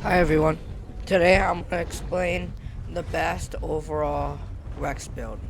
Hi everyone. Today I'm going to explain the best overall Rex build.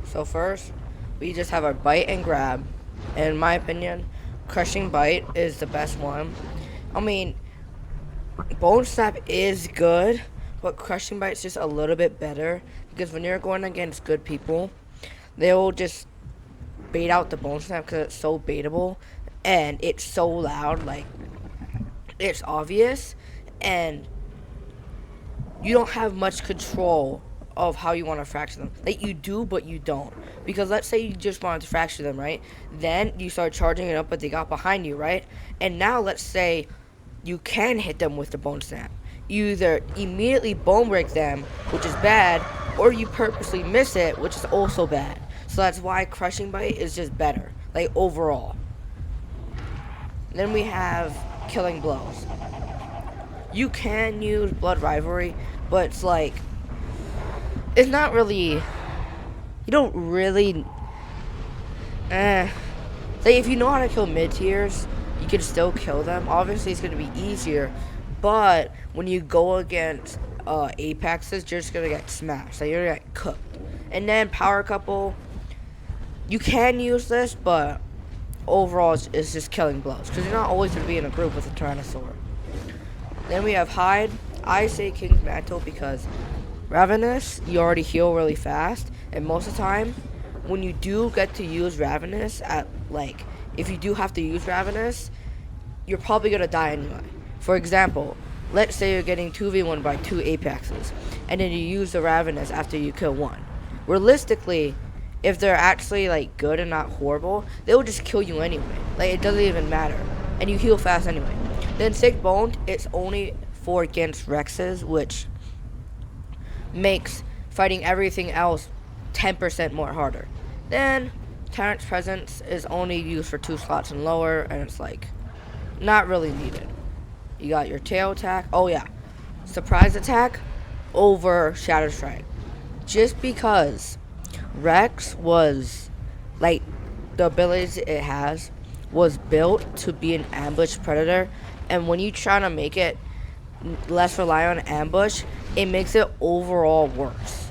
So first, we just have our bite and grab. And in my opinion, crushing bite is the best one. I mean, bone snap is good, but crushing bite is just a little bit better because when you're going against good people, they will just bait out the bone snap because it's so baitable and it's so loud, like it's obvious, and you don't have much control of how you want to fracture them. Like you do, but you don't. Because let's say you just wanted to fracture them, right? Then you start charging it up, but they got behind you, right? And now let's say you can hit them with the bone snap. You either immediately bone break them, which is bad, or you purposely miss it, which is also bad. So that's why crushing bite is just better, like overall. Then we have killing blows. You can use blood rivalry, but it's like it's not really. You don't really. Say if you know how to kill mid tiers, you can still kill them. Obviously, it's gonna be easier, but when you go against apexes, you're just gonna get smashed. Like you're gonna get cooked. And then power couple, you can use this, but overall, it's just killing blows because you're not always gonna be in a group with a Tyrannosaur. Then we have hide. I say King's Mantle because Ravenous, you already heal really fast, and most of the time, when you do get to use Ravenous at, like, if you do have to use Ravenous, you're probably gonna die anyway. For example, let's say you're getting 2v1 by 2 Apexes, and then you use the Ravenous after you kill one. Realistically, if they're actually, like, good and not horrible, they will just kill you anyway. Like, it doesn't even matter, and you heal fast anyway. Then Sick Boned, it's only for against Rexes, which makes fighting everything else 10% more harder. Then Tyrant's Presence is only used for 2 slots and lower, and it's like not really needed. You got your tail attack. Oh yeah, surprise attack over Shadow Strike. Just because Rex was like the abilities it has was built to be an ambush predator, and when you try to make it less rely on ambush, it makes it overall worse.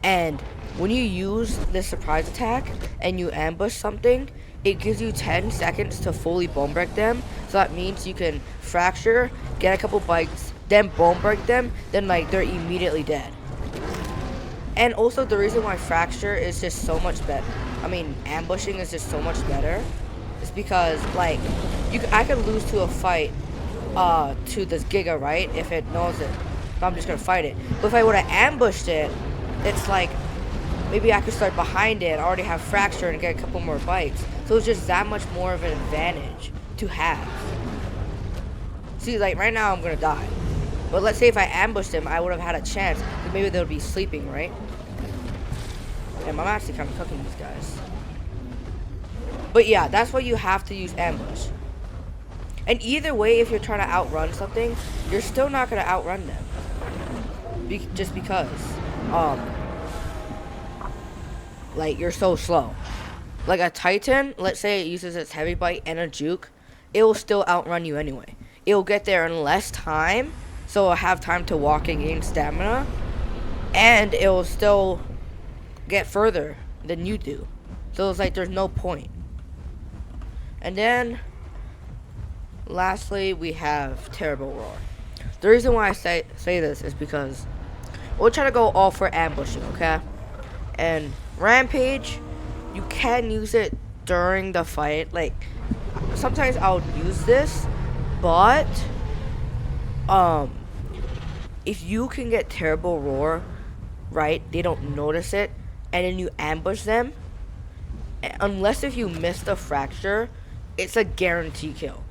And when you use the surprise attack and you ambush something, it gives you 10 seconds to fully bone break them. So that means you can fracture, get a couple bites, then bone break them, then like they're immediately dead. And also the reason why fracture is just so much better, I mean ambushing is just so much better, is because like I could lose to a fight to this Giga, right? If it knows it, I'm just gonna fight it. But if I would have ambushed it, it's like maybe I could start behind it, already have fracture, and get a couple more bites. So it's just that much more of an advantage to have. See, like right now I'm gonna die, but let's say if I ambushed him, I would have had a chance. Because maybe they'll be sleeping, right? And I'm actually kind of cooking these guys. But yeah, that's why you have to use ambush. And either way, if you're trying to outrun something, you're still not going to outrun them. Just because, like, you're so slow. Like a Titan, let's say it uses its heavy bite and a juke, it will still outrun you anyway. It will get there in less time, so it'll have time to walk and gain stamina, and it will still get further than you do. So it's like there's no point. And then lastly, we have Terrible Roar. The reason why I say this is because we'll try to go all for ambushing, okay? And Rampage, you can use it during the fight. Like, sometimes I'll use this, but if you can get Terrible Roar, right, they don't notice it, and then you ambush them, unless if you miss the fracture, it's a guarantee kill.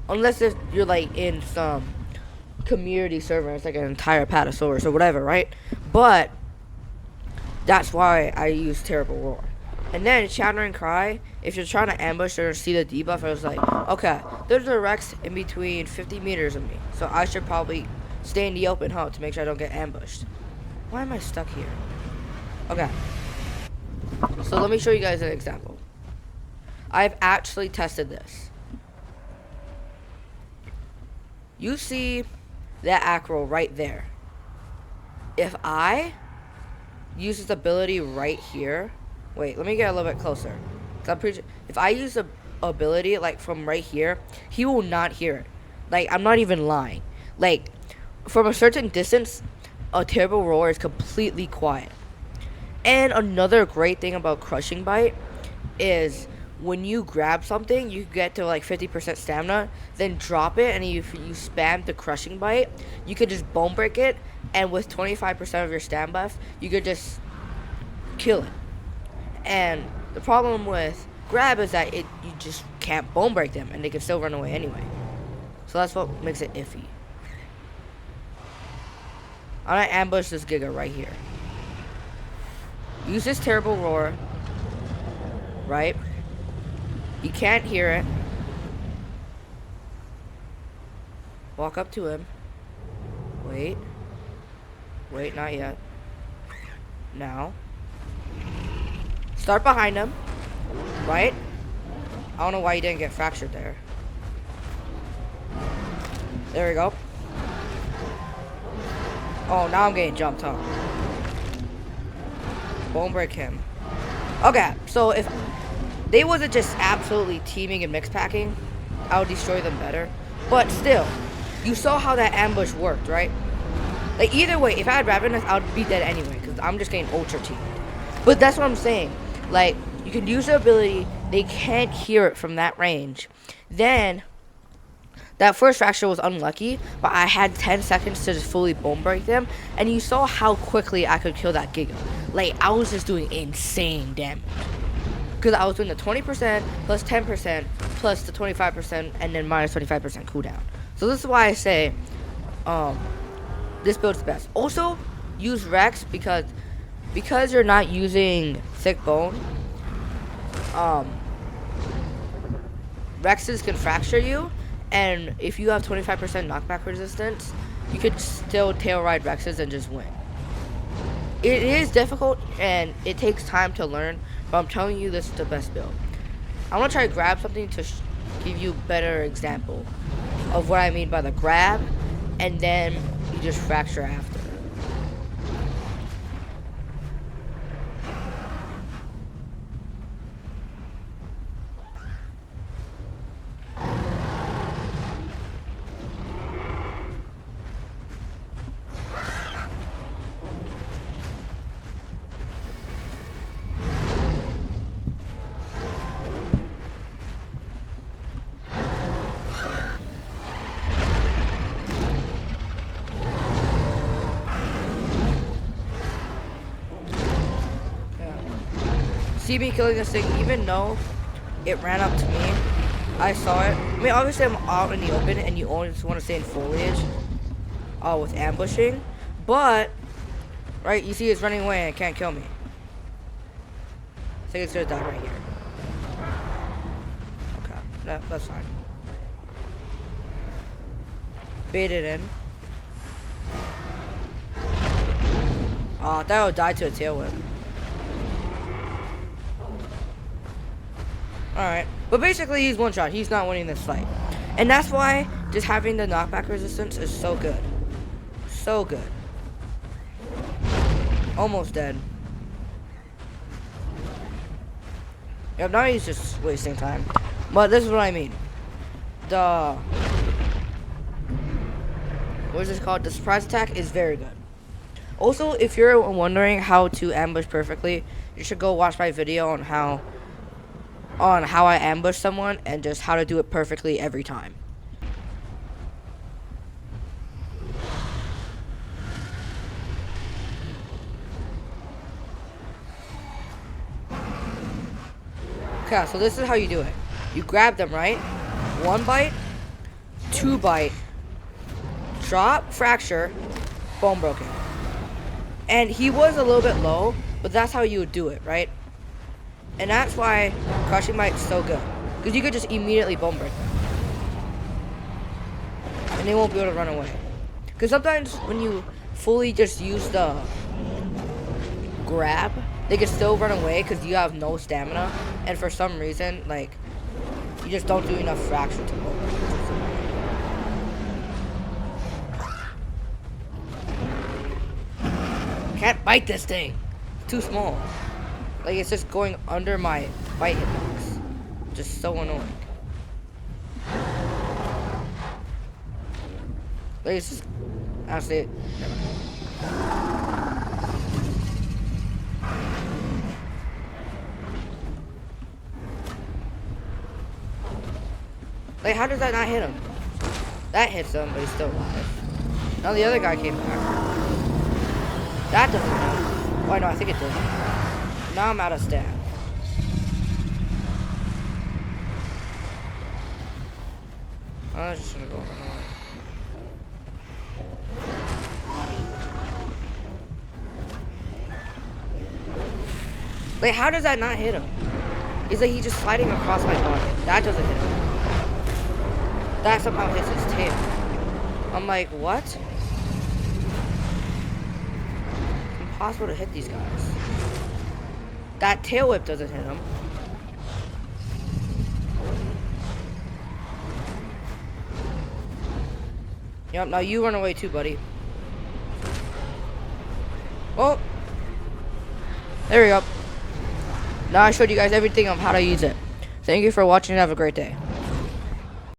Unless if you're like in some community server, it's like an entire Patasaurus or whatever, right? But that's why I use Terrible Roar. And then Shattering Cry, if you're trying to ambush or see the debuff, I was like, okay, there's a Rex in between 50 meters of me, so I should probably stay in the open, huh, to make sure I don't get ambushed. Why am I stuck here? Okay. So let me show you guys an example. I've actually tested this. You see that acro right there. If I use his ability right here, wait, let me get a little bit closer. 'Cause I'm pretty sure if I use the ability like from right here, he will not hear it. Like, I'm not even lying. Like, from a certain distance, a Terrible Roar is completely quiet. And another great thing about Crushing Bite is when you grab something, you get to like 50% stamina, then drop it, and if you spam the Crushing Bite, you could just bone break it, and with 25% of your stam buff, you could just kill it. And the problem with grab is that you just can't bone break them, and they can still run away anyway. So that's what makes it iffy. I'm gonna ambush this Giga right here. Use this Terrible Roar. Right? You can't hear it. Walk up to him. Wait. Wait, not yet. Now. Start behind him. Right? I don't know why you didn't get fractured there. There we go. Oh, now I'm getting jumped, huh? Bone break him. Okay, so if they wasn't just absolutely teaming and mix packing, I would destroy them better. But still, you saw how that ambush worked, right? Like, either way, if I had Ravenous, I would be dead anyway, because I'm just getting ultra teamed. But that's what I'm saying. Like, you can use the ability, they can't hear it from that range. Then, that first fracture was unlucky, but I had 10 seconds to just fully bone break them, and you saw how quickly I could kill that Giga. Like, I was just doing insane damage. Because I was doing the 20% plus 10% plus the 25% and then minus 25% cooldown. So this is why I say this build's best. Also, use Rex because you're not using Thick Bone. Rexes can fracture you, and if you have 25% knockback resistance, you could still tail ride Rexes and just win. It is difficult and it takes time to learn, but I'm telling you, this is the best build. I want to try to grab something to give you a better example of what I mean by the grab, and then you just fracture after. See me killing this thing, even though it ran up to me, I saw it. I mean, obviously I'm out in the open and you always want to stay in foliage with ambushing, but right, you see it's running away and it can't kill me. I think it's gonna die right here. Okay, that's fine. Bait it in. That would die to a tailwind. Alright, but basically he's one shot. He's not winning this fight. And that's why just having the knockback resistance is so good. So good. Almost dead. Yep, now he's just wasting time. But this is what I mean. What is this called? The surprise attack is very good. Also, if you're wondering how to ambush perfectly, you should go watch my video on how I ambush someone and just how to do it perfectly every time. Okay, so this is how you do it. You grab them, right? 1 bite, 2 bite, drop, fracture, bone broken. And he was a little bit low, but that's how you would do it, right? And that's why Crushing Bite's so good. Because you could just immediately bone break them. And they won't be able to run away. Because sometimes when you fully just use the grab, they can still run away because you have no stamina. And for some reason, like, you just don't do enough fracture to bone break. can't bite this thing. It's too small. Like, it's just going under my bite hitbox. Just so annoying. Like, it's just... Honestly... Never mind. Like, how does that not hit him? That hits him, but he's still alive. Now the other guy came back. That doesn't hit him. Why no, I think it did. Now I'm out of stamina. I'm just gonna go over here. Like, how does that not hit him? It's like he's just sliding across my body. That doesn't hit him. That somehow hits his tail. I'm like, what? It's impossible to hit these guys. That tail whip doesn't hit him. Yep, now you run away too, buddy. Oh! There we go. Now I showed you guys everything on how to use it. Thank you for watching and have a great day.